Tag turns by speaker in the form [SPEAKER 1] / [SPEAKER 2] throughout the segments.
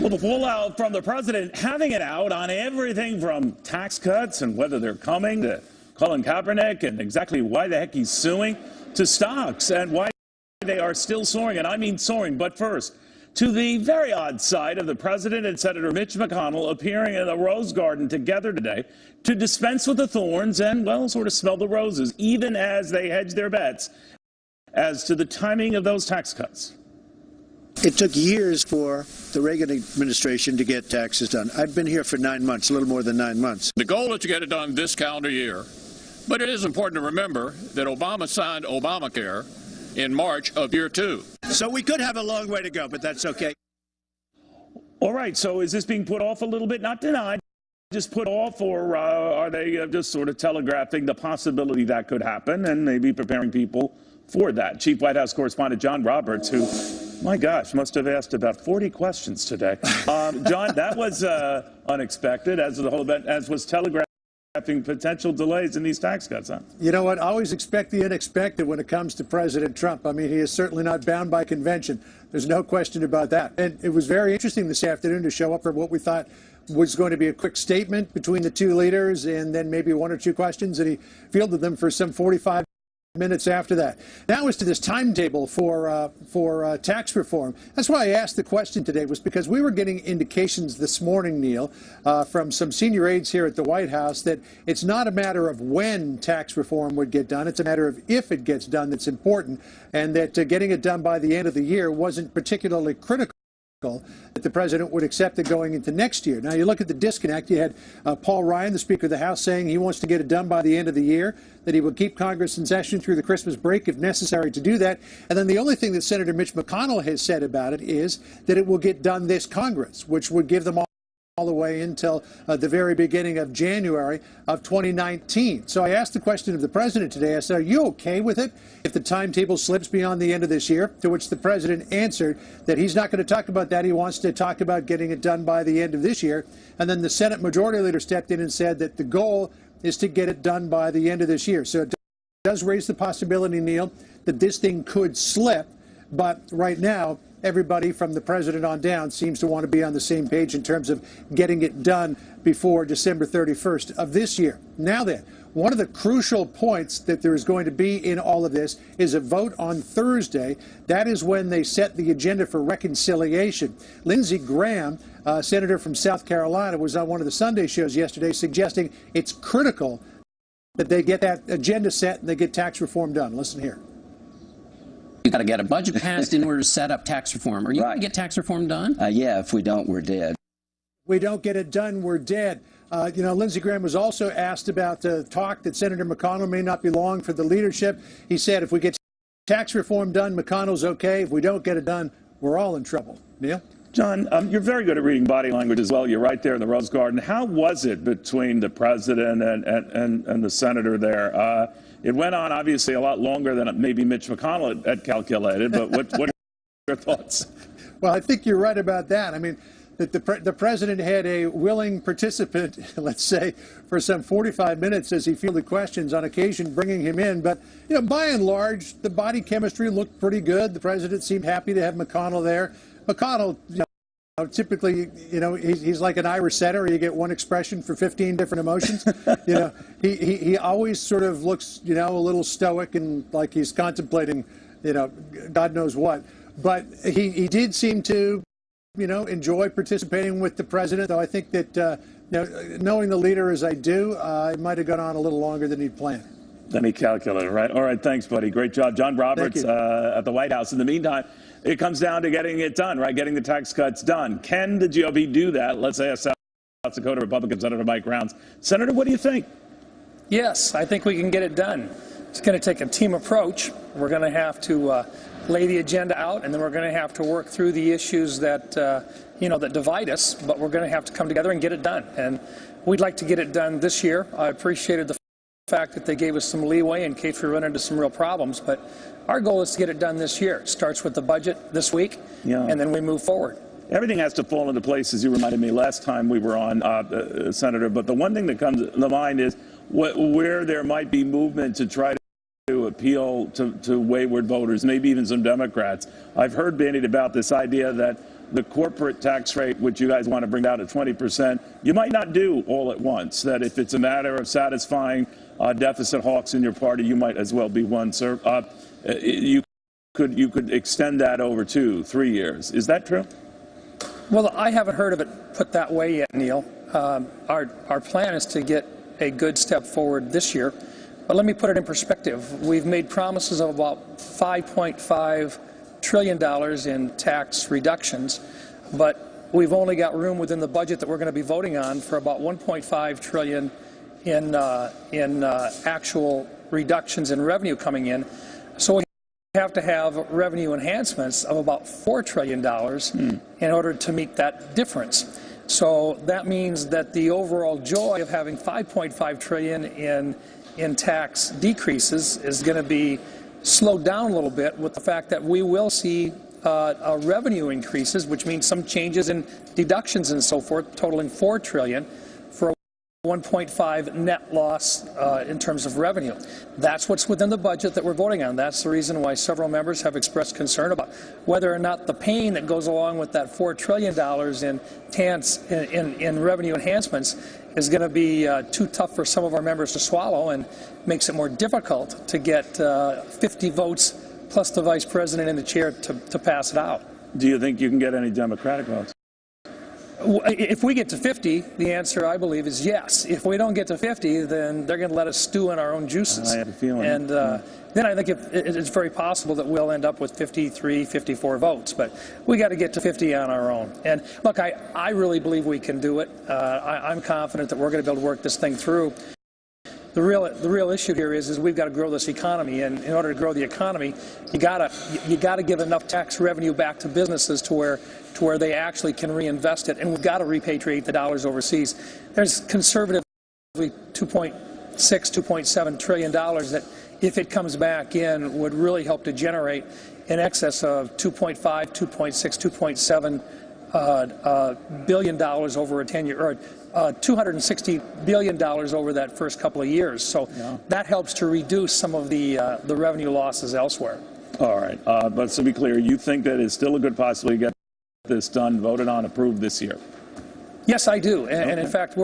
[SPEAKER 1] Well, the fallout from the president having it out on everything from tax cuts and whether they're coming to Colin Kaepernick and exactly why the heck he's suing, to stocks and why they are still soaring, and I mean soaring. But first, to the very odd sight of the president and Senator Mitch McConnell appearing in the Rose Garden together today to dispense with the thorns and, well, sort of smell the roses, even as they hedge their bets as to the timing of those tax cuts.
[SPEAKER 2] It took years for the Reagan administration to get taxes done. I've been here for 9 months, a little more than 9 months.
[SPEAKER 3] The goal is to get it done this calendar year, but it is important to remember that Obama signed Obamacare in March of year 2.
[SPEAKER 2] So we could have a long way to go, but that's okay.
[SPEAKER 1] All right, so is this being put off a little bit? Not denied, just put off, or are they just sort of telegraphing the possibility that could happen and maybe preparing people for that? Chief White House correspondent John Roberts, who, my gosh, must have asked about 40 questions today. John, that was unexpected, as the whole event, as was telegraphing potential delays in these tax cuts, huh?
[SPEAKER 4] You know what? Always expect the unexpected when it comes to President Trump. I mean, he is certainly not bound by convention. There's no question about that. And it was very interesting this afternoon to show up for what we thought was going to be a quick statement between the two leaders and then maybe one or two questions, and he fielded them for some 45 minutes after that. Now as to this timetable for tax reform. That's why I asked the question today, was because we were getting indications this morning, Neil, from some senior aides here at the White House that it's not a matter of when tax reform would get done. It's a matter of if it gets done that's important, and that getting it done by the end of the year wasn't particularly critical, that the president would accept it going into next year. Now, you look at the disconnect. You had Paul Ryan, the Speaker of the House, saying he wants to get it done by the end of the year, that he would keep Congress in session through the Christmas break if necessary to do that. And then the only thing that Senator Mitch McConnell has said about it is that it will get done this Congress, which would give them all the way until the very beginning of January of 2019. So I asked the question of the president today. I said, are you okay with it if the timetable slips beyond the end of this year? To which the president answered that he's not going to talk about that. He wants to talk about getting it done by the end of this year. And then the Senate Majority Leader stepped in and said that the goal is to get it done by the end of this year. So it does raise the possibility, Neil, that this thing could slip. But right now, everybody from the president on down seems to want to be on the same page in terms of getting it done before December 31st of this year. Now then, one of the crucial points that there is going to be in all of this is a vote on Thursday. That is when they set the agenda for reconciliation. Lindsey Graham, senator from South Carolina, was on one of the Sunday shows yesterday suggesting it's critical that they get that agenda set and they get tax reform done. Listen here.
[SPEAKER 5] You've got to get a budget passed in order to set up tax reform. Are you going to get tax reform done?
[SPEAKER 6] Yeah, if we don't, we're dead.
[SPEAKER 4] We don't get it done, we're dead. Lindsey Graham was also asked about the talk that Senator McConnell may not be long for the leadership. He said if we get tax reform done, McConnell's okay. If we don't get it done, we're all in trouble. Neil?
[SPEAKER 1] John, you're very good at reading body language as well. You're right there in the Rose Garden. How was it between the president and the senator there? It went on, obviously, a lot longer than maybe Mitch McConnell had calculated, but what are your thoughts?
[SPEAKER 4] Well, I think you're right about that. I mean, that the president had a willing participant, let's say, for some 45 minutes as he fielded questions, on occasion bringing him in. But, by and large, the body chemistry looked pretty good. The president seemed happy to have McConnell there. McConnell, typically, he's like an Irish setter. You get one expression for 15 different emotions. He always sort of looks, a little stoic and like he's contemplating, God knows what. But he did seem to, enjoy participating with the president. Though I think that, knowing the leader as I do, it might have gone on a little longer than he'd planned.
[SPEAKER 1] Then he calculated, right? All right, thanks, buddy. Great job. John Roberts at the White House. In the meantime, it comes down to getting it done, right? Getting the tax cuts done. Can the GOP do that? Let's say a South Dakota Republican Senator Mike Rounds. Senator, what do you think?
[SPEAKER 7] Yes, I think we can get it done. It's going to take a team approach. We're going to have to lay the agenda out, and then we're going to have to work through the issues that, that divide us, but we're going to have to come together and get it done. And we'd like to get it done this year. I appreciated the fact that they gave us some leeway in case we run into some real problems, but our goal is to get it done this year. It starts with the budget this week, and then we move forward.
[SPEAKER 1] Everything has to fall into place, as you reminded me last time we were on, Senator. But the one thing that comes to mind is where there might be movement to try to appeal to wayward voters, maybe even some Democrats. I've heard bandied about this idea that the corporate tax rate, which you guys want to bring down to 20%, you might not do all at once. That if it's a matter of satisfying deficit hawks in your party, you might as well be one, sir. You could extend that over 2-3 years. Is that true?
[SPEAKER 7] Well, I haven't heard of it put that way yet, Neil. Our plan is to get a good step forward this year. But let me put it in perspective. We've made promises of about $5.5 trillion in tax reductions, but we've only got room within the budget that we're going to be voting on for about $1.5 trillion in actual reductions in revenue coming in. So we have to have revenue enhancements of about $4 trillion in order to meet that difference. So that means that the overall joy of having $5.5 trillion in tax decreases is going to be slowed down a little bit with the fact that we will see revenue increases, which means some changes in deductions and so forth, totaling $4 trillion for a 1.5 net loss in terms of revenue. That's what's within the budget that we're voting on. That's the reason why several members have expressed concern about whether or not the pain that goes along with that $4 trillion in revenue enhancements is going to be too tough for some of our members to swallow and makes it more difficult to get 50 votes plus the vice president in the chair to pass it out.
[SPEAKER 1] Do you think you can get any Democratic votes?
[SPEAKER 7] If we get to 50, the answer, I believe, is yes. If we don't get to 50, then they're going to let us stew in our own juices.
[SPEAKER 1] I have a feeling.
[SPEAKER 7] And then I think it's very possible that we'll end up with 53, 54 votes. But we got to get to 50 on our own. And look, I really believe we can do it. I'm confident that we're going to be able to work this thing through. The real issue here is we've got to grow this economy, and in order to grow the economy, you got to give enough tax revenue back to businesses to where they actually can reinvest it, and we've got to repatriate the dollars overseas. There's conservatively $2.7 trillion that, if it comes back in, would really help to generate in excess of $2.5, $2.6, $2.7 billion over a 10-year, or $260 billion over that first couple of years. So that helps to reduce some of the revenue losses elsewhere.
[SPEAKER 1] All right. But to be clear, you think that it's still a good possibility to get this done, voted on, approved this year?
[SPEAKER 7] Yes, I do. And in fact,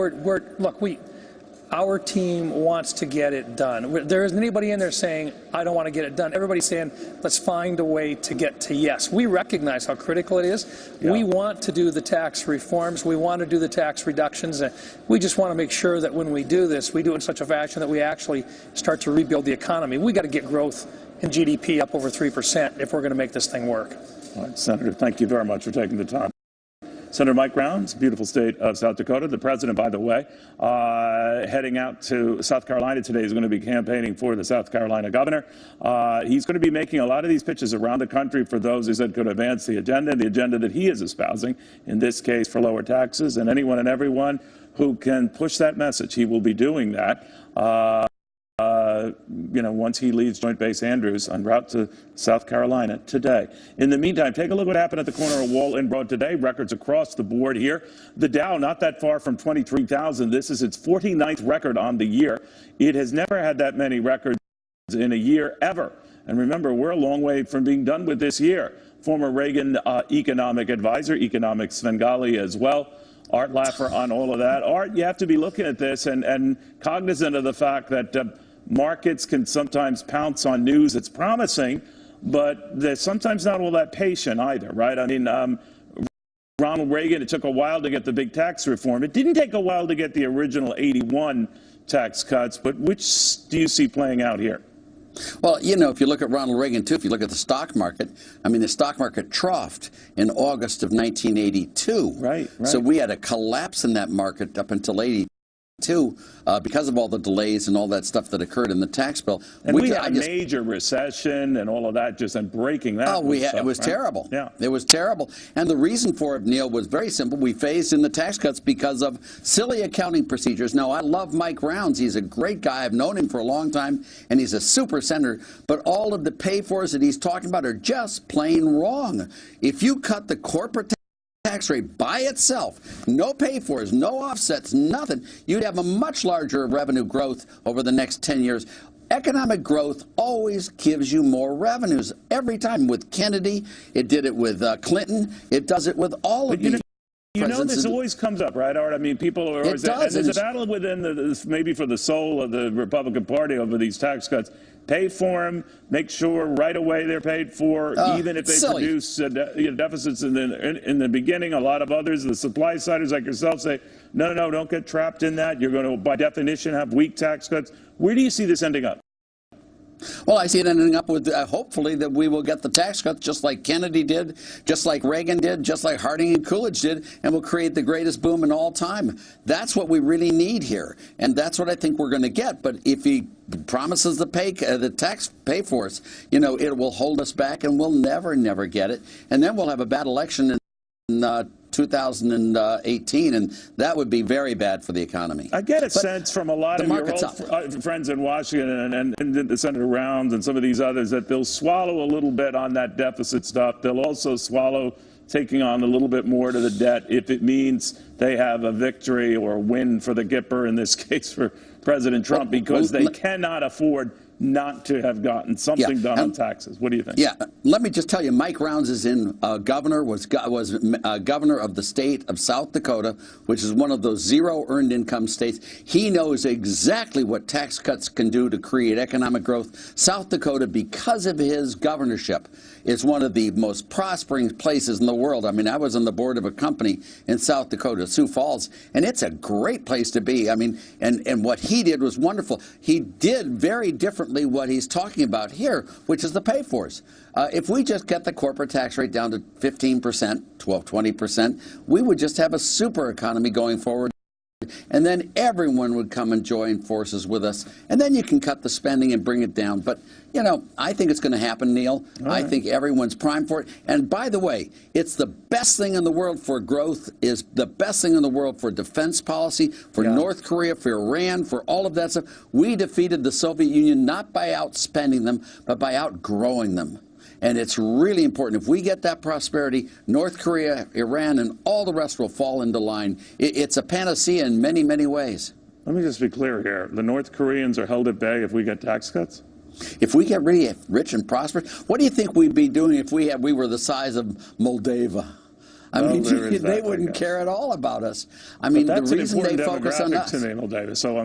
[SPEAKER 7] our team wants to get it done. There isn't anybody in there saying, I don't want to get it done. Everybody's saying, let's find a way to get to yes. We recognize how critical it is. Yeah. We want to do the tax reforms. We want to do the tax reductions. We just want to make sure that when we do this, we do it in such a fashion that we actually start to rebuild the economy. We got to get growth in GDP up over 3% if we're going to make this thing work.
[SPEAKER 1] All right, Senator, thank you very much for taking the time. Senator Mike Rounds, beautiful state of South Dakota. The president, by the way, heading out to South Carolina today, is going to be campaigning for the South Carolina governor. He's going to be making a lot of these pitches around the country for those who said could advance the agenda that he is espousing, in this case for lower taxes, and anyone and everyone who can push that message. He will be doing that. Once he leaves Joint Base Andrews en route to South Carolina today. In the meantime, take a look at what happened at the corner of Wall and Broad today. Records across the board here. The Dow not that far from 23,000. This is its 49th record on the year. It has never had that many records in a year ever. And remember, we're a long way from being done with this year. Former Reagan economic advisor, economic Svengali as well. Art Laffer on all of that. Art, you have to be looking at this and cognizant of the fact that markets can sometimes pounce on news that's promising, but they're sometimes not all that patient either, right? I mean, Ronald Reagan, it took a while to get the big tax reform. It didn't take a while to get the original 81 tax cuts, but which do you see playing out here?
[SPEAKER 6] Well, if you look at Ronald Reagan, too, if you look at the stock market, the stock market troughed in August of 1982.
[SPEAKER 1] Right.
[SPEAKER 6] So we had a collapse in that market up until 82. Because of all the delays and all that stuff that occurred in the tax bill.
[SPEAKER 1] And we had a major recession and all of that, and breaking that.
[SPEAKER 6] It was terrible.
[SPEAKER 1] Yeah.
[SPEAKER 6] It was terrible. And the reason for it, Neil, was very simple. We phased in the tax cuts because of silly accounting procedures. Now, I love Mike Rounds. He's a great guy. I've known him for a long time, and he's a super senator. But all of the pay-fors that he's talking about are just plain wrong. If you cut the corporate tax rate by itself, no pay-fors, no offsets, nothing, you'd have a much larger revenue growth over the next 10 years. Economic growth always gives you more revenues. Every time with Kennedy, it did it with Clinton, it does it with all of these.
[SPEAKER 1] You know, this always comes up, right, Art? I mean, people are always, and there's a battle within maybe for the soul of the Republican Party over these tax cuts. Pay for them, make sure right away they're paid for, even if they produce deficits in the beginning. A lot of others, the supply siders like yourself, say, no, don't get trapped in that. You're going to, by definition, have weak tax cuts. Where do you see this ending up?
[SPEAKER 6] Well, I see it ending up with, hopefully, that we will get the tax cuts just like Kennedy did, just like Reagan did, just like Harding and Coolidge did, and we'll create the greatest boom in all time. That's what we really need here, and that's what I think we're going to get. But if he promises the tax pay for us, you know, it will hold us back, and we'll never get it. And then we'll have a bad election in 2018, and that would be very bad for the economy.
[SPEAKER 1] I get a sense from a lot of your old friends in Washington and Senator Rounds and some of these others that they'll swallow a little bit on that deficit stuff. They'll also swallow taking on a little bit more to the debt if it means they have a victory or a win for the Gipper, in this case for President Trump, because they cannot afford not to have gotten something done on taxes. What do you think?
[SPEAKER 6] Yeah, let me just tell you, Mike Rounds is in governor was governor of the state of South Dakota, which is one of those zero earned income states. He knows exactly what tax cuts can do to create economic growth. South Dakota, because of his governorship, is one of the most prospering places in the world. I mean, I was on the board of a company in South Dakota, Sioux Falls, and it's a great place to be. I mean, and what he did was wonderful. He did very differently what he's talking about here, which is the pay-fors. If we just get the corporate tax rate down to 15%, 20%, we would just have a super economy going forward. And then everyone would come and join forces with us. And then you can cut the spending and bring it down. But, you know, I think it's going to happen, Neil. I think everyone's primed for it. And by the way, it's the best thing in the world for growth, is the best thing in the world for defense policy, for North Korea, for Iran, for all of that stuff. We defeated the Soviet Union not by outspending them, but by outgrowing them. And it's really important. If we get that prosperity, North Korea, Iran, and all the rest will fall into line. It's a panacea in many, many ways.
[SPEAKER 1] Let me just be clear here. The North Koreans are held at bay if we get tax cuts?
[SPEAKER 6] If we get really rich and prosperous, what do you think we'd be doing if we were the size of Moldova? I mean, they wouldn't care at all about us. I mean, the reason they focus on us.
[SPEAKER 1] To me, Moldova. So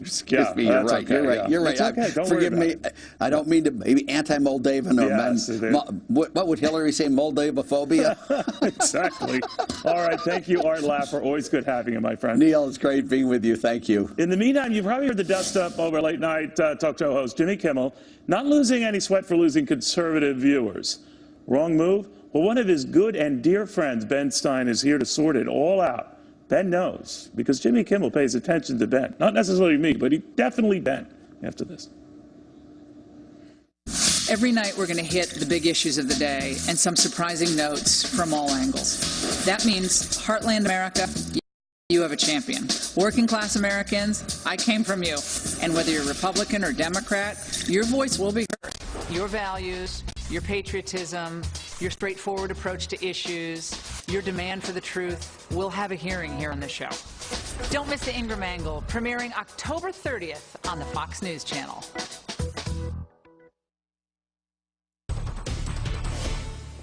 [SPEAKER 6] excuse me. You're right. You're right.
[SPEAKER 1] Okay.
[SPEAKER 6] Forgive me. I don't mean to be anti-Moldavan or what would Hillary say? Moldaviphobia.
[SPEAKER 1] Exactly. All right. Thank you, Art Laffer. Always good having you, my friend.
[SPEAKER 6] Neil, it's great being with you. Thank you.
[SPEAKER 1] In the meantime, you've probably heard the dust up over late night talk show host Jimmy Kimmel not losing any sweat for losing conservative viewers. Wrong move? Well, one of his good and dear friends, Ben Stein, is here to sort it all out. Ben knows, because Jimmy Kimmel pays attention to Ben. Not necessarily me, but he definitely Ben after this.
[SPEAKER 8] Every night we're going to hit the big issues of the day and some surprising notes from all angles. That means Heartland America, you have a champion. Working class Americans, I came from you. And whether you're Republican or Democrat, your voice will be heard. Your values, your patriotism, your straightforward approach to issues, your demand for the truth, we'll have a hearing here on the show. Don't miss the Ingram Angle, premiering October 30th on the Fox News Channel.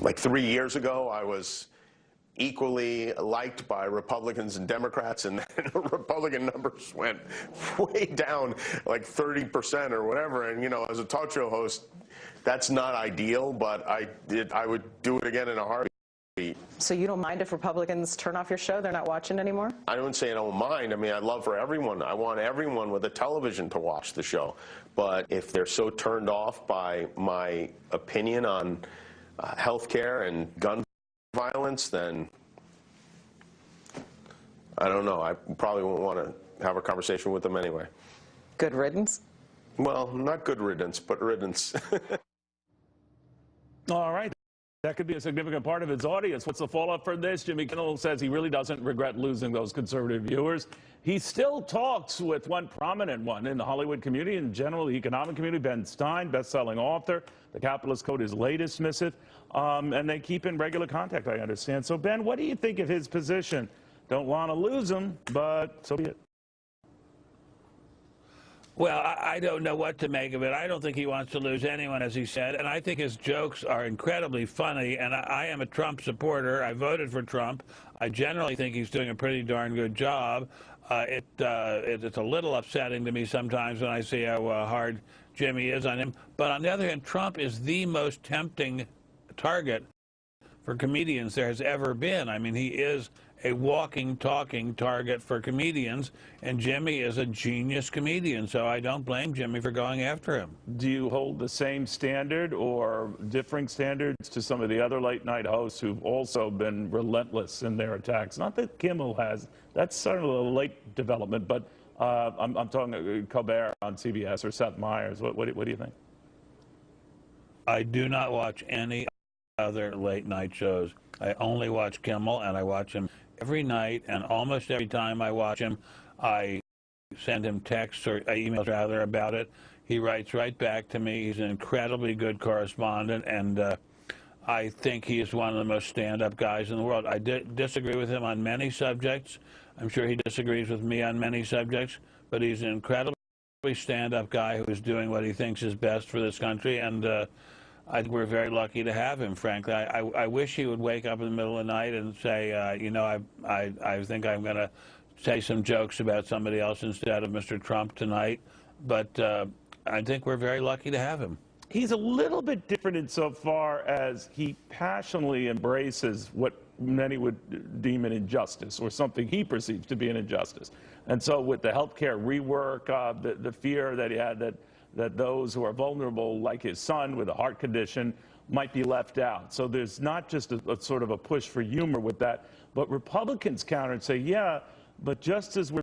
[SPEAKER 9] Like 3 years ago, I was equally liked by Republicans and Democrats, and then Republican numbers went way down, like 30% or whatever. And, you know, as a talk show host, that's not ideal, but I would do it again in a heartbeat.
[SPEAKER 10] So you don't mind if Republicans turn off your show? They're not watching anymore?
[SPEAKER 9] I don't say I don't mind. I mean, I'd love for everyone. I want everyone with a television to watch the show. But if they're so turned off by my opinion on health care and gun violence, then I don't know. I probably won't want to have a conversation with them anyway.
[SPEAKER 10] Good riddance?
[SPEAKER 9] Well, not good riddance, but riddance.
[SPEAKER 1] All right. That could be a significant part of his audience. What's the fallout for this? Jimmy Kimmel says he really doesn't regret losing those conservative viewers. He still talks with one prominent one in the Hollywood community, in general, the economic community, Ben Stein, best-selling author. The Capitalist Code, his latest missive. And they keep in regular contact, I understand. So, Ben, what do you think of his position? Don't want to lose him, but so be it.
[SPEAKER 11] Well, I don't know what to make of it. I don't think he wants to lose anyone, as he said, and I think his jokes are incredibly funny, and I am a Trump supporter. I voted for Trump. I generally think he's doing a pretty darn good job. It's a little upsetting to me sometimes when I see how hard Jimmy is on him. But on the other hand, Trump is the most tempting target for comedians there has ever been. I mean, he is a walking, talking target for comedians, and Jimmy is a genius comedian, so I don't blame Jimmy for going after him.
[SPEAKER 1] Do you hold the same standard or differing standards to some of the other late-night hosts who've also been relentless in their attacks? Not that Kimmel has. That's sort of a late development, but I'm talking Colbert on CBS or Seth Meyers. What do you think?
[SPEAKER 11] I do not watch any other late-night shows. I only watch Kimmel, and I watch him every night, and almost every time I watch him, I send him texts or emails rather about it. He writes right back to me. He's an incredibly good correspondent, and I think he is one of the most stand-up guys in the world. I disagree with him on many subjects. I'm sure he disagrees with me on many subjects, but he's an incredibly stand-up guy who is doing what he thinks is best for this country, and I think we're very lucky to have him, frankly. I wish he would wake up in the middle of the night and say, you know, I think I'm going to say some jokes about somebody else instead of Mr. Trump tonight. But I think we're very lucky to have him.
[SPEAKER 1] He's a little bit different insofar as he passionately embraces what many would deem an injustice or something he perceives to be an injustice. And so with the health care rework, the fear that he had that those who are vulnerable, like his son with a heart condition, might be left out. So there's not just a sort of a push for humor with that, but Republicans counter and say, yeah, but just as we're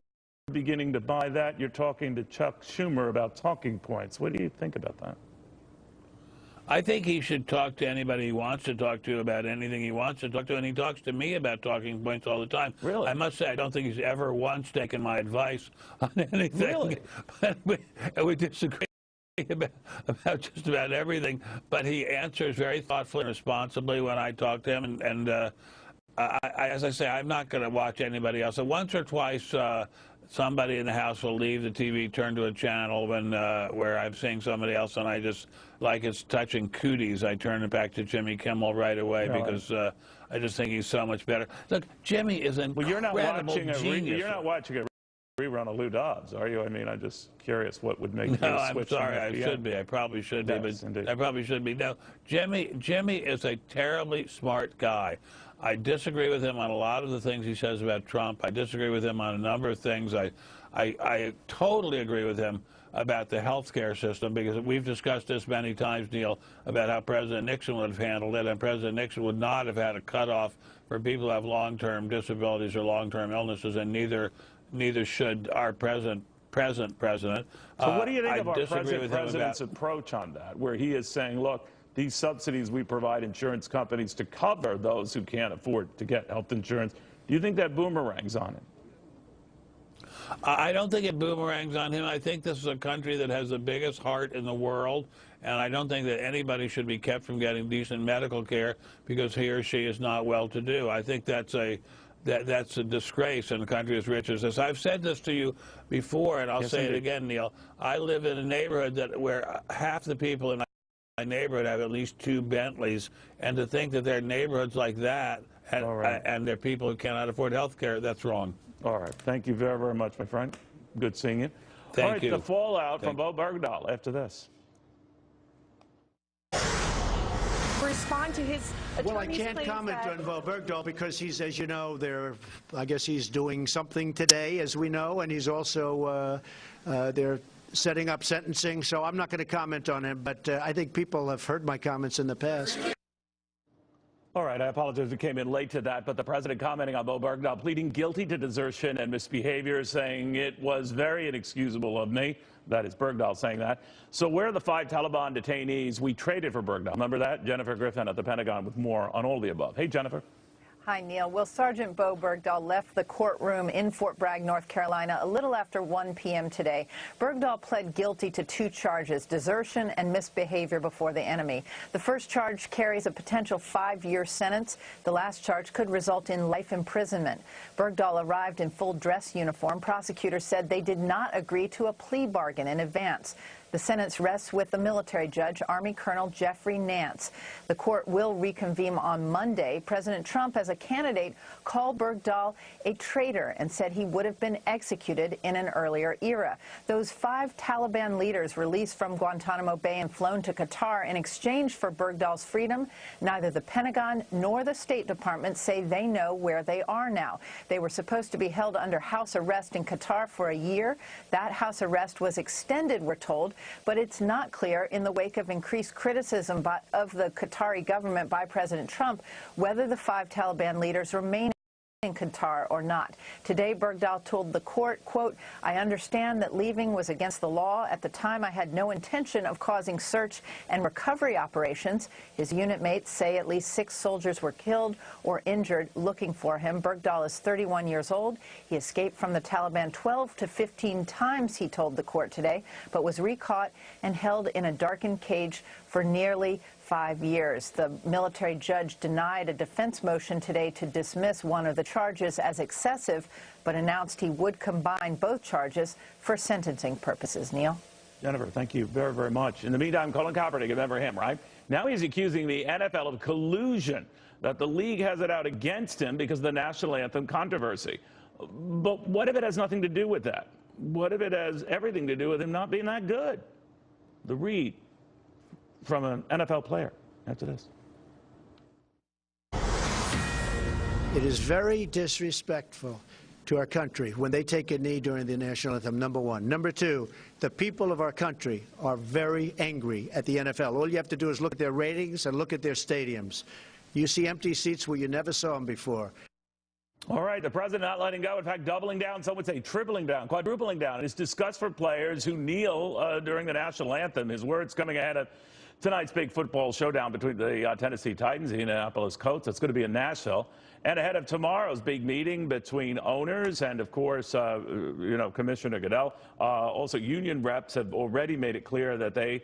[SPEAKER 1] beginning to buy that, you're talking to Chuck Schumer about talking points. What do you think about that?
[SPEAKER 11] I think he should talk to anybody he wants to talk to about anything he wants to talk to, and he talks to me about talking points all the time.
[SPEAKER 1] Really?
[SPEAKER 11] I must say, I don't think he's ever once taken my advice on anything.
[SPEAKER 1] Really?
[SPEAKER 11] But we disagree about just about everything, but he answers very thoughtfully and responsibly when I talk to him, and as I say, I'm not going to watch anybody else. So once or twice, somebody in the house will leave the TV, turn to a channel where I'm seeing somebody else, and I just, like it's touching cooties, I turn it back to Jimmy Kimmel right away because I just think he's so much better. Look, Jimmy is an incredible genius.
[SPEAKER 1] You're not watching a rerun of Lou Dobbs, are you? I mean, I'm just curious what would make you switch.
[SPEAKER 11] No, I'm sorry, I should be. I probably should be, but indeed. I probably should be. No, Jimmy is a terribly smart guy. I disagree with him on a lot of the things he says about Trump. I disagree with him on a number of things. I totally agree with him about the health care system, because we've discussed this many times, Neil, about how President Nixon would have handled it, and President Nixon would not have had a cutoff for people who have long-term disabilities or long-term illnesses, and neither should our present president.
[SPEAKER 1] So what do you think of our president's approach on that, where he is saying, look, these subsidies we provide insurance companies to cover those who can't afford to get health insurance, do you think that boomerangs on him?
[SPEAKER 11] I don't think it boomerangs on him. I think this is a country that has the biggest heart in the world, and I don't think that anybody should be kept from getting decent medical care because he or she is not well-to-do. I think that's a disgrace in a country as rich as this. I've said this to you before, and I'll say it again, Neil. I live in a neighborhood where half the people in my neighborhood have at least 2 Bentleys, and to think that there are neighborhoods like that and there are people who cannot afford health care, that's wrong.
[SPEAKER 1] All right. Thank you very, very much, my friend. Good seeing you.
[SPEAKER 11] Thank you.
[SPEAKER 1] The fallout from Bo Bergdahl after this.
[SPEAKER 12] Respond to his attorney's
[SPEAKER 2] Well, I can't comment on Bo Bergdahl because he's, as you know, I guess he's doing something today, as we know, and he's also they're setting up sentencing, so I'm not going to comment on him, but I think people have heard my comments in the past.
[SPEAKER 1] All right, I apologize we came in late to that, but the president commenting on Bo Bergdahl pleading guilty to desertion and misbehavior, saying it was very inexcusable of me. That is Bergdahl saying that. So where are the 5 Taliban detainees we traded for Bergdahl? Remember that? Jennifer Griffin at the Pentagon with more on all the above. Hey, Jennifer.
[SPEAKER 13] Hi, Neil. Well, Sergeant Bo Bergdahl left the courtroom in Fort Bragg, North Carolina, a little after 1 p.m. today. Bergdahl pled guilty to 2 charges, desertion and misbehavior before the enemy. The first charge carries a potential 5-year sentence. The last charge could result in life imprisonment. Bergdahl arrived in full dress uniform. Prosecutors said they did not agree to a plea bargain in advance. The sentence rests with the military judge, Army Colonel Jeffrey Nance. The court will reconvene on Monday. President Trump, as a candidate, called Bergdahl a traitor and said he would have been executed in an earlier era. Those 5 Taliban leaders released from Guantanamo Bay and flown to Qatar in exchange for Bergdahl's freedom, neither the Pentagon nor the State Department say they know where they are now. They were supposed to be held under house arrest in Qatar for a year. That house arrest was extended, we're told, but it's not clear, in the wake of increased criticism of the Qatari government by President Trump, whether the 5 Taliban leaders remain in Qatar or not. Today, Bergdahl told the court, quote, "I understand that leaving was against the law. At the time, I had no intention of causing search and recovery operations." His unit mates say at least 6 soldiers were killed or injured looking for him. Bergdahl is 31 years old. He escaped from the Taliban 12 to 15 times, he told the court today, but was recaught and held in a darkened cage for nearly 5 years. The military judge denied a defense motion today to dismiss one of the charges as excessive, but announced he would combine both charges for sentencing purposes. Neil?
[SPEAKER 1] Jennifer, thank you very, very much. In the meantime, Colin Kaepernick, remember him, right? Now he's accusing the NFL of collusion, that the league has it out against him because of the national anthem controversy. But what if it has nothing to do with that? What if it has everything to do with him not being that good? The read from an NFL player after this.
[SPEAKER 2] It is very disrespectful to our country when they take a knee during the national anthem, number one. Number two, the people of our country are very angry at the NFL. All you have to do is look at their ratings and look at their stadiums. You see empty seats where you never saw them before.
[SPEAKER 1] All right, the president not letting go, in fact, doubling down, some would say tripling down, quadrupling down. It's disgust for players who kneel during the national anthem. His words coming ahead of tonight's big football showdown between the Tennessee Titans and the Indianapolis Colts. It's going to be in Nashville. And ahead of tomorrow's big meeting between owners and, of course, Commissioner Goodell. Also, union reps have already made it clear that they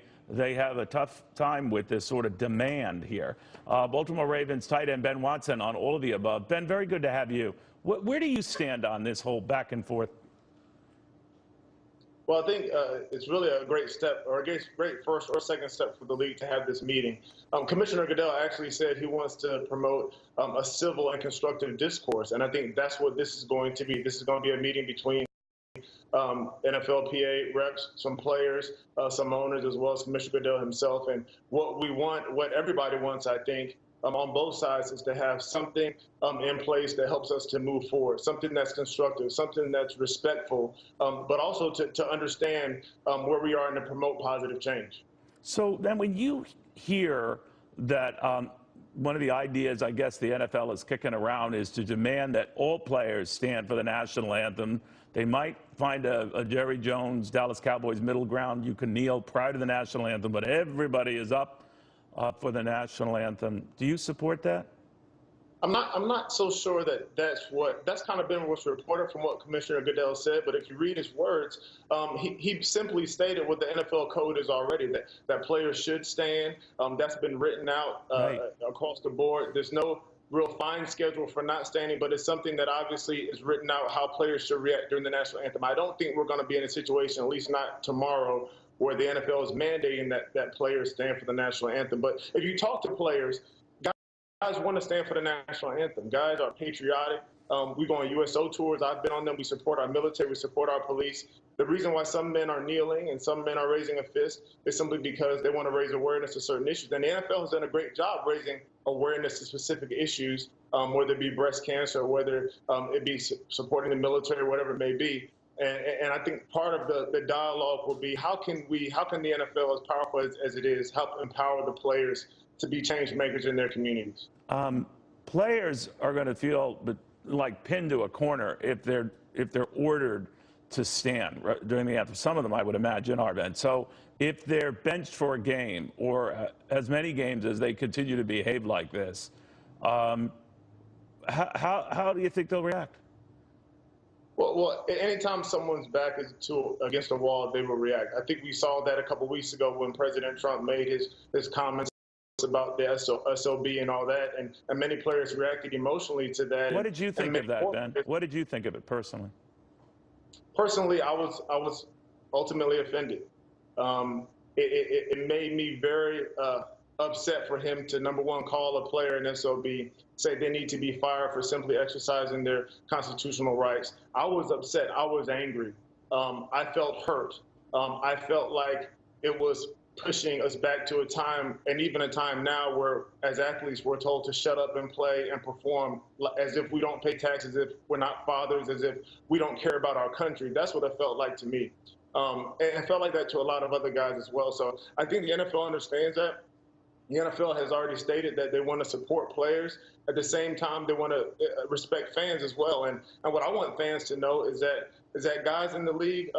[SPEAKER 1] have a tough time with this sort of demand here. Baltimore Ravens tight end Ben Watson on all of the above. Ben, very good to have you. Where do you stand on this whole back and forth?
[SPEAKER 14] Well, I think it's really a great step, or a great first or second step for the league to have this meeting. Commissioner Goodell actually said he wants to promote a civil and constructive discourse, and I think that's what this is going to be. This is going to be a meeting between NFLPA reps, some players, some owners, as well as Commissioner Goodell himself. And what we want, what everybody wants, I think, on both sides, is to have something in place that helps us to move forward, something that's constructive, something that's respectful, but also to understand where we are and to promote positive change.
[SPEAKER 1] So then when you hear that one of the ideas, I guess, the NFL is kicking around is to demand that all players stand for the national anthem. They might find a Jerry Jones, Dallas Cowboys middle ground. You can kneel prior to the national anthem, but everybody is up for the national anthem. Do you support that?
[SPEAKER 14] I'm not so sure that that's kind of been what's reported from what Commissioner Goodell said. But if you read his words, he simply stated what the NFL code is already, that players should stand. That's been written out across the board. There's no real fine schedule for not standing, but it's something that obviously is written out how players should react during the national anthem. I don't think we're going to be in a situation, at least not tomorrow, where the NFL is mandating that players stand for the national anthem. But if you talk to players, guys want to stand for the national anthem. Guys are patriotic. We go on USO tours. I've been on them. We support our military. We support our police. The reason why some men are kneeling and some men are raising a fist is simply because they want to raise awareness to certain issues. And the NFL has done a great job raising awareness to specific issues, whether it be breast cancer, or whether it be supporting the military, whatever it may be. And I think part of the dialogue will be how can the NFL, as powerful as it is, help empower the players to be change makers in their communities.
[SPEAKER 1] Players are going to feel like pinned to a corner if they're ordered to stand during the anthem. Some of them, I would imagine, are, Ben. So if they're benched for a game or as many games as they continue to behave like this, how How do you think they'll react?
[SPEAKER 14] Well, anytime someone's back is against a wall, they will react. I think we saw that a couple weeks ago when President Trump made his comments about the SOB and all that, and many players reacted emotionally to that.
[SPEAKER 1] What did you think of that, Ben? What did you think of it personally?
[SPEAKER 14] Personally, I was ultimately offended. It made me very upset for him to, number one, call a player an SOB, say they need to be fired for simply exercising their constitutional rights. I was upset. I was angry. I felt hurt. I felt like it was pushing us back to a time, and even a time now, where as athletes we're told to shut up and play and perform as if we don't pay taxes, as if we're not fathers, as if we don't care about our country. That's what it felt like to me. And it felt like that to a lot of other guys as well. So I think the NFL understands that. The NFL has already stated that they want to support players. At the same time, they want to respect fans as well. And what I want fans to know is that guys in the league,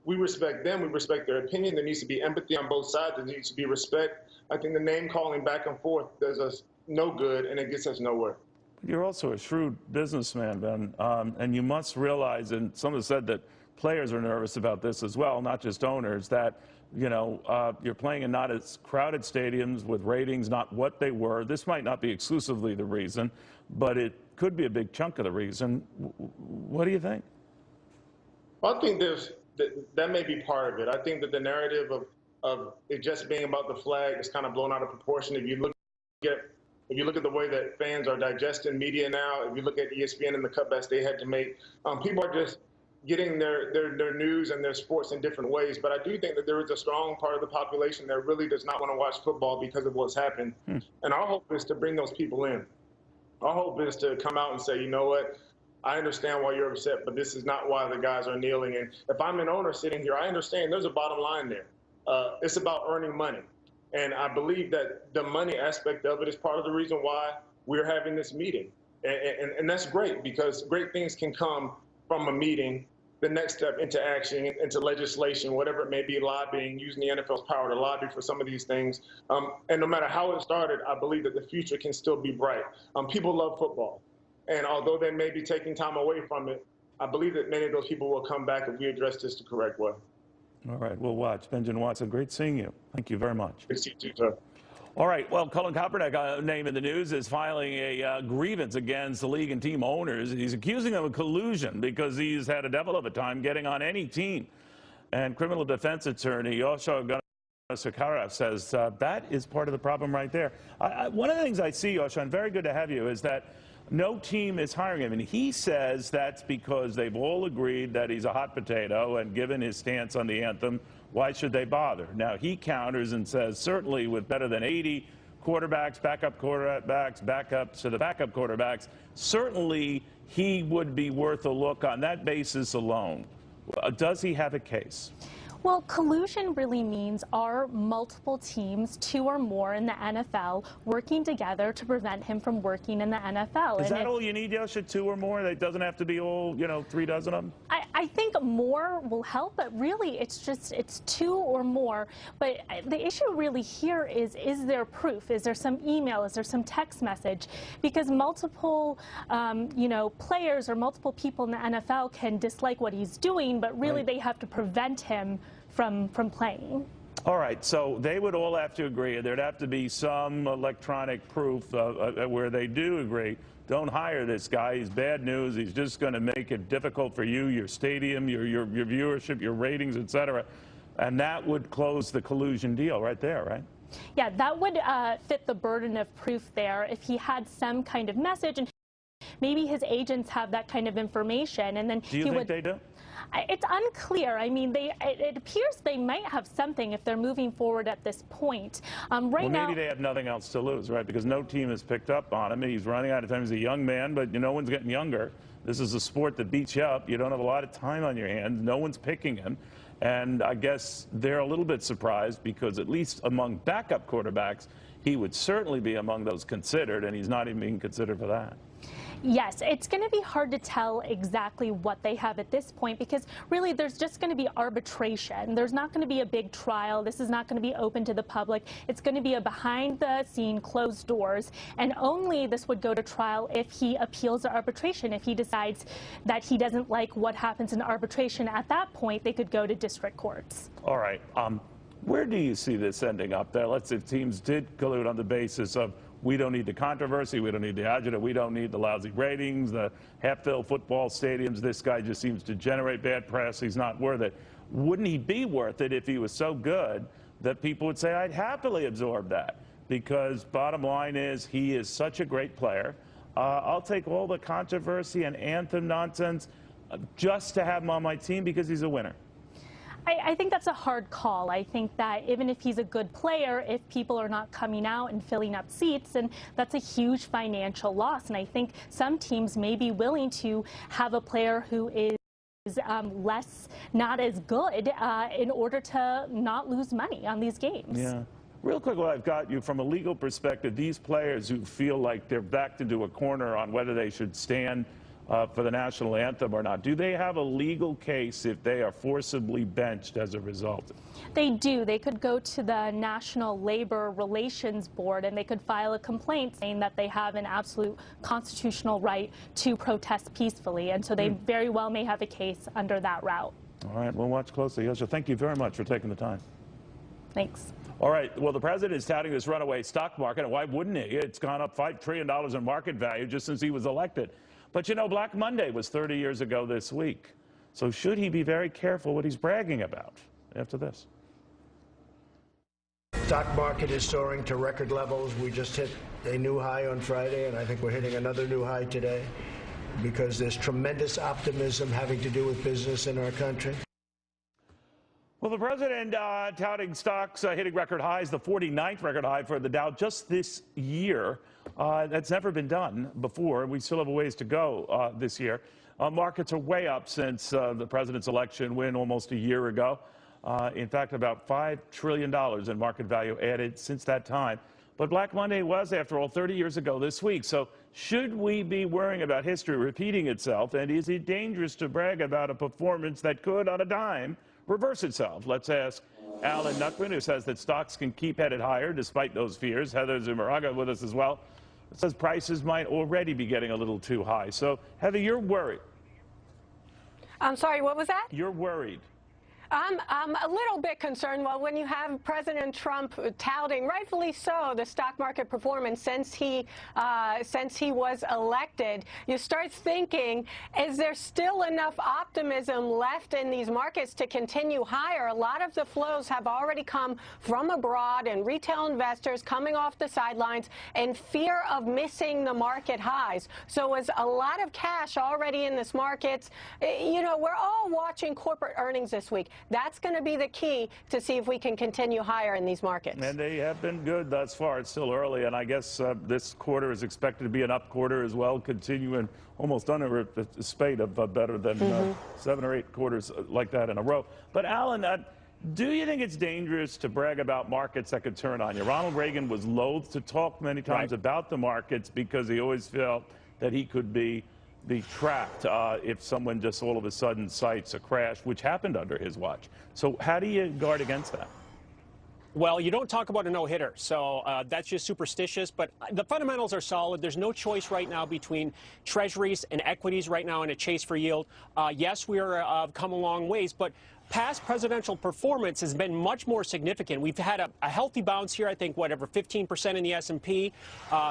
[SPEAKER 14] we respect them. We respect their opinion. There needs to be empathy on both sides. There needs to be respect. I think the name calling back and forth does us no good, and it gets us nowhere.
[SPEAKER 1] You're also a shrewd businessman, Ben, and you must realize, and someone said that players are nervous about this as well, not just owners, that you're playing in not as crowded stadiums with ratings not what they were. This might not be exclusively the reason, but it could be a big chunk of the reason. What do you think?
[SPEAKER 14] Well, I think that may be part of it. I think that the narrative of it just being about the flag is kind of blown out of proportion. If you look at the way that fans are digesting media now, if you look at ESPN and the cutbacks they had to make, people are just getting their news and their sports in different ways. But I do think that there is a strong part of the population that really does not want to watch football because of what's happened. And our hope is to bring those people in. Our hope is to come out and say, you know what, I understand why you're upset, but this is not why the guys are kneeling. And if I'm an owner sitting here, I understand there's a bottom line there. It's about earning money. And I believe that the money aspect of it is part of the reason why we're having this meeting. And that's great, because great things can come from a meeting. The next step into action, into legislation, whatever it may be, lobbying, using the NFL's power to lobby for some of these things. And no matter how it started, I believe that the future can still be bright. People love football. And although they may be taking time away from it, I believe that many of those people will come back if we address this the correct way.
[SPEAKER 1] All right, we'll watch. Benjamin Watson, great seeing you. Thank you very much.
[SPEAKER 14] Good to see you too, sir.
[SPEAKER 1] All right, well, Colin Kaepernick, name in the news, is filing a grievance against the league and team owners. He's accusing them of collusion because he's had a devil of a time getting on any team. And criminal defense attorney Yoshua Gunnar says that is part of the problem right there. One of the things I see, Yoshua, and very good to have you, is that no team is hiring him. And he says that's because they've all agreed that he's a hot potato, and given his stance on the anthem, why should they bother? Now, he counters and says, certainly with better than 80 quarterbacks, backups to the backup quarterbacks, certainly he would be worth a look on that basis alone. Does he have a case?
[SPEAKER 15] Well, collusion really means are multiple teams, 2 or more in the NFL, working together to prevent him from working in the NFL.
[SPEAKER 1] Is that all you need, Yoshua, 2 or more? It doesn't have to be all, 3 dozen of them?
[SPEAKER 15] I think more will help, but really it's 2 or more. But the issue really here is there proof? Is there some email? Is there some text message? Because multiple, players or multiple people in the NFL can dislike what he's doing, but really they have to prevent him from playing.
[SPEAKER 1] All right, so they would all have to agree. There'd have to be some electronic proof where they do agree. Don't hire this guy. He's bad news. He's just going to make it difficult for you, your stadium, your viewership, your ratings, et cetera. And that would close the collusion deal right there, right?
[SPEAKER 15] Yeah, that would fit the burden of proof there if he had some kind of message, and maybe his agents have that kind of information, and then
[SPEAKER 1] do you think they do?
[SPEAKER 15] It's unclear. I mean, it appears they might have something if they're moving forward at this point.
[SPEAKER 1] Maybe they have nothing else to lose, right? Because no team has picked up on him. He's running out of time. He's a young man, but no one's getting younger. This is a sport that beats you up. You don't have a lot of time on your hands. No one's picking him. And I guess they're a little bit surprised because at least among backup quarterbacks, he would certainly be among those considered, and he's not even being considered for that.
[SPEAKER 15] Yes, it's going to be hard to tell exactly what they have at this point because really there's just going to be arbitration. There's not going to be a big trial. This is not going to be open to the public. It's going to be a behind-the-scene, closed doors, and only this would go to trial if he appeals the arbitration. If he decides that he doesn't like what happens in arbitration, at that point they could go to district courts.
[SPEAKER 1] All right. Where do you see this ending up there? Let's say teams did collude on the basis of we don't need the controversy, we don't need the agita, we don't need the lousy ratings, the half-filled football stadiums. This guy just seems to generate bad press. He's not worth it. Wouldn't he be worth it if he was so good that people would say, I'd happily absorb that? Because bottom line is he is such a great player. I'll take all the controversy and anthem nonsense just to have him on my team because he's a winner.
[SPEAKER 15] I think that's a hard call. I think that even if he's a good player, if people are not coming out and filling up seats, then that's a huge financial loss. And I think some teams may be willing to have a player who is not as good in order to not lose money on these games.
[SPEAKER 1] Yeah. Real quick, while I've got you, from a legal perspective, these players who feel like they're backed into a corner on whether they should stand for the national anthem or not, do they have a legal case if they are forcibly benched as a result?
[SPEAKER 15] They do. They could go to the National Labor Relations Board and they could file a complaint saying that they have an absolute constitutional right to protest peacefully. And so they very well may have a case under that route.
[SPEAKER 1] All right, we'll watch closely. Yasha, thank you very much for taking the time.
[SPEAKER 15] Thanks.
[SPEAKER 1] All right, well, the president is touting this runaway stock market, and why wouldn't he? It's gone up $5 trillion in market value just since he was elected. But you know, Black Monday was 30 years ago this week. So should he be very careful what he's bragging about after this?
[SPEAKER 2] Stock market is soaring to record levels. We just hit a new high on Friday, and I think we're hitting another new high today because there's tremendous optimism having to do with business in our country.
[SPEAKER 1] Well, the president touting stocks hitting record highs, the 49th record high for the Dow just this year. That's never been done before. We still have a ways to go this year. Markets are way up since the president's election win almost a year ago. In fact, about $5 trillion in market value added since that time. But Black Monday was, after all, 30 years ago this week. So should we be worrying about history repeating itself? And is it dangerous to brag about a performance that could, on a dime, reverse itself? Let's ask Alan Nuckman, who says that stocks can keep headed higher despite those fears. Heather Zumaraga with us as well. It says prices might already be getting a little too high. So, Heather, you're worried.
[SPEAKER 12] I'm sorry, what was that?
[SPEAKER 1] You're worried.
[SPEAKER 12] I'm a little bit concerned. Well, when you have President Trump touting, rightfully so, the stock market performance since he was elected, you start thinking, is there still enough optimism left in these markets to continue higher? A lot of the flows have already come from abroad and retail investors coming off the sidelines in fear of missing the market highs. So as a lot of cash already in this markets, you know, we're all watching corporate earnings this week. That's going to be the key to see if we can continue higher in these markets.
[SPEAKER 1] And they have been good thus far. It's still early, and I guess this quarter is expected to be an up quarter as well, continuing almost under a spate of better than 7 or 8 quarters like that in a row. But, Alan, do you think it's dangerous to brag about markets that could turn on you? Ronald Reagan was loath to talk many times about the markets because he always felt that he could be trapped if someone just all of a sudden cites a crash, which happened under his watch. So how do you guard against that?
[SPEAKER 16] Well, you don't talk about a no-hitter, so that's just superstitious. But the fundamentals are solid. There's no choice right now between treasuries and equities right now in a chase for yield. Yes, we are come a long ways, but past presidential performance has been much more significant. We've had a healthy bounce here, I think, whatever, 15% in the S&P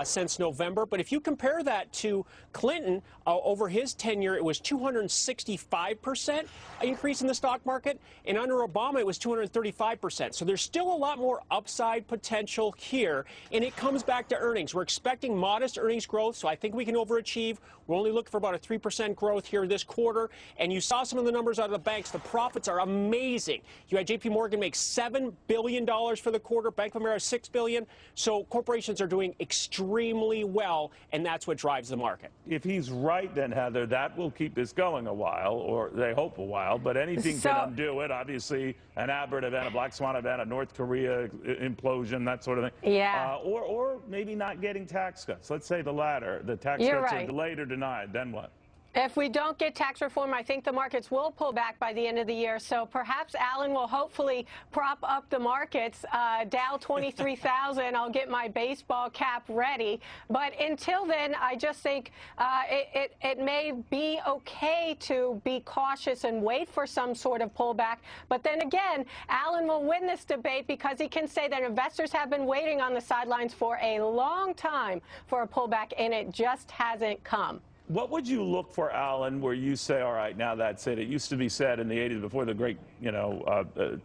[SPEAKER 16] since November. But if you compare that to Clinton, over his tenure, it was 265% increase in the stock market. And under Obama, it was 235%. So there's still a lot more upside potential here. And it comes back to earnings. We're expecting modest earnings growth, so I think we can overachieve. We're only looking for about a 3% growth here this quarter. And you saw some of the numbers out of the banks. The profits are amazing. You had J.P. Morgan make $7 billion for the quarter, Bank of America $6 billion. So corporations are doing extremely well, and that's what drives the market.
[SPEAKER 1] If he's right, then, Heather, that will keep this going a while, or they hope a while, but anything can undo it. Obviously, an Aberrant event, a Black Swan event, a North Korea implosion, that sort of thing.
[SPEAKER 12] Yeah.
[SPEAKER 1] Or maybe not getting tax cuts. Let's say the latter. The tax cuts are delayed or denied. Then what?
[SPEAKER 12] If we don't get tax reform, I think the markets will pull back by the end of the year. So perhaps Alan will hopefully prop up the markets. Dow 23,000. I'll get my baseball cap ready. But until then, I just think it may be okay to be cautious and wait for some sort of pullback. But then again, Alan will win this debate because he can say that investors have been waiting on the sidelines for a long time for a pullback, and it just hasn't come.
[SPEAKER 1] What would you look for, Alan, where you say, all right, now that's it? It used to be said in the 80s, before the great,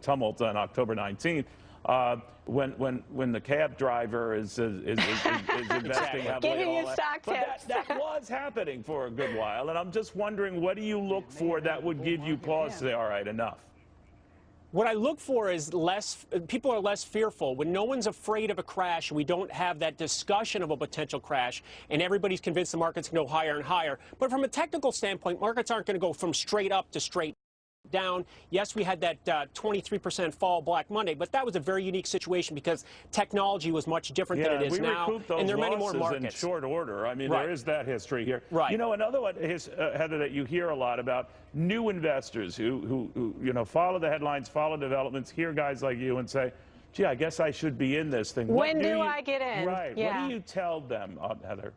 [SPEAKER 1] tumult on October 19th, when the cab driver is investing heavily.
[SPEAKER 12] Giving you stock tips.
[SPEAKER 1] That was happening for a good while, and I'm just wondering, what do you look for that would give you pause to say, all right, enough?
[SPEAKER 16] What I look for is people are less fearful. When no one's afraid of a crash, we don't have that discussion of a potential crash, and everybody's convinced the market's going to go higher and higher. But from a technical standpoint, markets aren't going to go from straight up to straight down. Yes, we had that 23% fall Black Monday, but that was a very unique situation because technology was much different than it is now, and there are many more markets.
[SPEAKER 1] In short order. I mean, there is that history here.
[SPEAKER 16] Right.
[SPEAKER 1] You know, another one, Heather, that you hear a lot about, new investors who follow the headlines, follow developments, hear guys like you and say, gee, I guess I should be in this thing.
[SPEAKER 12] When do I get in?
[SPEAKER 1] Right.
[SPEAKER 12] Yeah.
[SPEAKER 1] What do you tell them, Heather?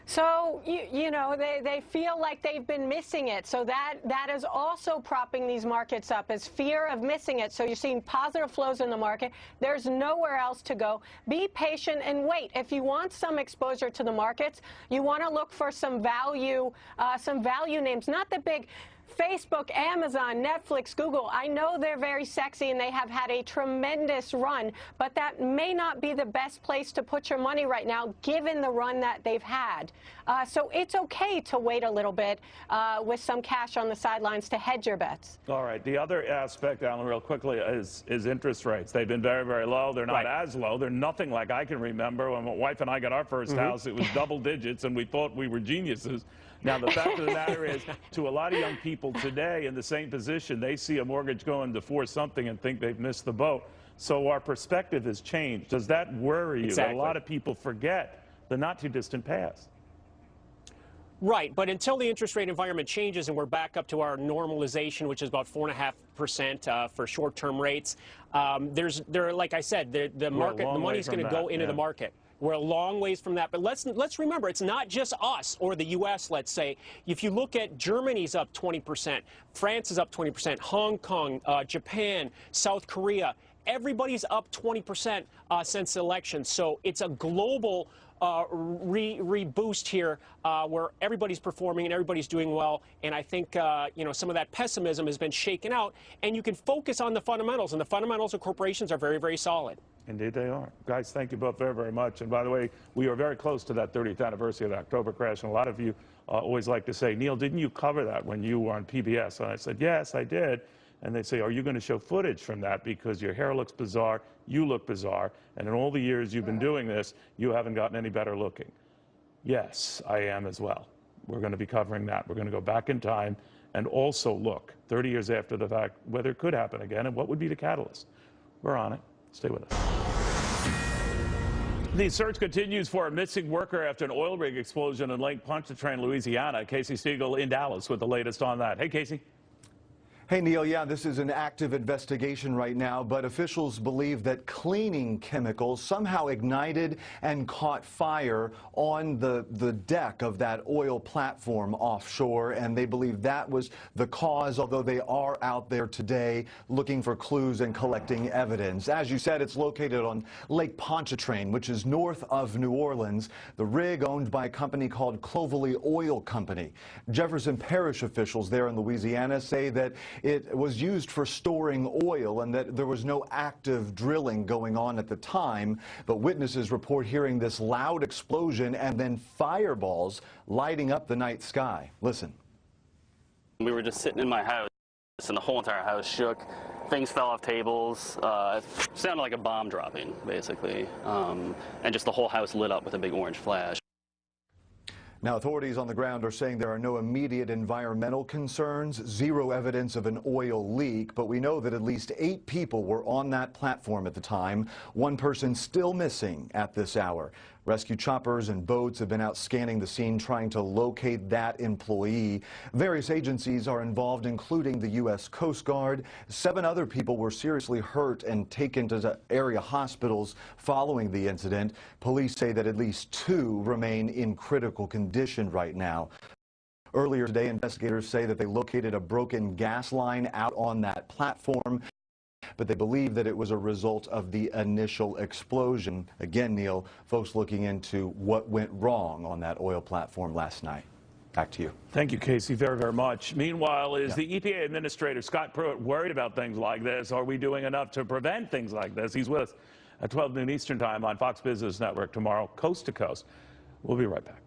[SPEAKER 12] So, they feel like they've been missing it. So that is also propping these markets up, is fear of missing it. So you're seeing positive flows in the market. There's nowhere else to go. Be patient and wait. If you want some exposure to the markets, you want to look for some value names, not the big Facebook, Amazon, Netflix, Google. I know they're very sexy and they have had a tremendous run, but that may not be the best place to put your money right now, given the run that they've had. So it's okay to wait a little bit with some cash on the sidelines to hedge your bets.
[SPEAKER 1] All right. The other aspect, Alan, real quickly, is interest rates. They've been very, very low. They're not as low. They're nothing like I can remember. When my wife and I got our first house, it was double digits, and we thought we were geniuses. Now, the fact of the matter is, to a lot of young people today in the same position, they see a mortgage going to 4-something and think they've missed the boat. So our perspective has changed. Does that worry you?
[SPEAKER 16] Exactly.
[SPEAKER 1] That a lot of people forget the not-too-distant past?
[SPEAKER 16] Right, but until the interest rate environment changes and we're back up to our normalization, which is about 4.5% for short-term rates, like I said, the money's going to go into the market. We're a long ways from that. But let's remember, it's not just us or the U.S., let's say. If you look at Germany's up 20%, France is up 20%, Hong Kong, Japan, South Korea, everybody's up 20% since the election. So it's a global reboost here where everybody's performing and everybody's doing well. And I think, some of that pessimism has been shaken out. And you can focus on the fundamentals. And the fundamentals of corporations are very, very solid.
[SPEAKER 1] Indeed they are. Guys, thank you both very, very much. And by the way, we are very close to that 30th anniversary of the October crash. And a lot of you always like to say, Neil, didn't you cover that when you were on PBS? And I said, yes, I did. And they say, are you going to show footage from that? Because your hair looks bizarre, you look bizarre, and in all the years you've been doing this, you haven't gotten any better looking. Yes, I am as well. We're going to be covering that. We're going to go back in time and also look 30 years after the fact whether it could happen again and what would be the catalyst. We're on it. Stay with us. The search continues for a missing worker after an oil rig explosion in Lake Pontchartrain, Louisiana. Casey Stiegel in Dallas with the latest on that. Hey, Casey.
[SPEAKER 17] Hey, Neil, yeah, this is an active investigation right now, but officials believe that cleaning chemicals somehow ignited and caught fire on the deck of that oil platform offshore, and they believe that was the cause, although they are out there today looking for clues and collecting evidence. As you said, it's located on Lake Pontchartrain, which is north of New Orleans. The rig owned by a company called Clovelly Oil Company. Jefferson Parish officials there in Louisiana say that it was used for storing oil and that there was no active drilling going on at the time, but witnesses report hearing this loud explosion and then fireballs lighting up the night sky. Listen.
[SPEAKER 18] We were just sitting in my house. and the whole entire house shook. Things fell off tables. It sounded like a bomb dropping, basically. And just the whole house lit up with a big orange flash.
[SPEAKER 17] Now, authorities on the ground are saying there are no immediate environmental concerns, zero evidence of an oil leak, but we know that at least 8 people were on that platform at the time. One person still missing at this hour. Rescue choppers and boats have been out scanning the scene trying to locate that employee. Various agencies are involved, including the U.S. Coast Guard. 7 other people were seriously hurt and taken to area hospitals following the incident. Police say that at least 2 remain in critical condition right now. Earlier today, investigators say that they located a broken gas line out on that platform, but they believe that it was a result of the initial explosion. Again, Neil, folks looking into what went wrong on that oil platform last night. Back to you.
[SPEAKER 1] Thank you, Casey, very, very much. Meanwhile, is the EPA Administrator, Scott Pruitt, worried about things like this? Are we doing enough to prevent things like this? He's with us at 12 noon Eastern Time on Fox Business Network tomorrow, coast to coast. We'll be right back.